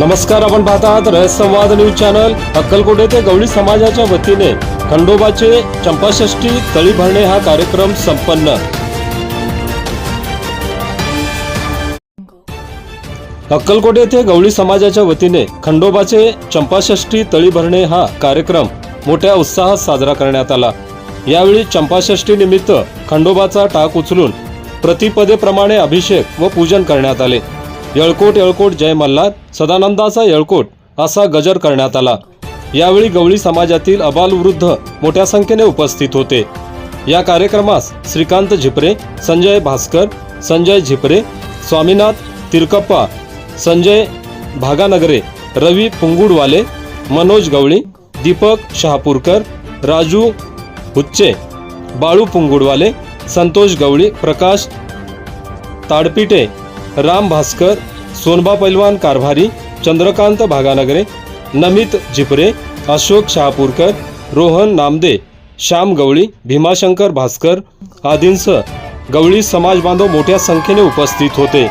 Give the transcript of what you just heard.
नमस्कार, आपण पाहतात रहस्य संवाद न्यूज चॅनल। अक्कलकोट येथे गवळी समाजाच्या वतीने खंडोबाचे चंपाषष्ठी तळी भरणे हा कार्यक्रम संपन्न। अक्कलकोट येथे गवळी समाजाच्या वतीने खंडोबाचे चंपाषष्ठी तळी भरणे हा कार्यक्रम मोठ्या उत्साहात साजरा करण्यात आला। यावेळी चंपाषष्ठी निमित्त खंडोबाचा टाक उचलून प्रतिपदेप्रमाणे अभिषेक व पूजन करण्यात आले। येळकोट येळकोट जय मल्हार, सदानंदाचा येळकोट असा गजर करण्यात आला। यावेळी गवळी समाजातील अबालवृद्ध मोठ्या संख्येने उपस्थित होते। या कार्यक्रमास श्रीकांत झिपरे, संजय भास्कर, संजय झिपरे, स्वामीनाथ तिरकप्पा, संजय भागानगरे, रवी पुंगुडवाले, मनोज गवळी, दीपक शहापूरकर, राजू हुच्चे, बाळू पुंगुडवाले, संतोष गवळी, प्रकाश ताडपिटे, राम भास्कर, सोनबा पैलवान कारभारी, चंद्रकांत भागानगरे, नमित झिपरे, अशोक शहापूरकर, रोहन नामदे, श्याम गवळी, भीमाशंकर भास्कर आदींसह गवळी समाज बांधव मोठ्या संख्येने उपस्थित होते।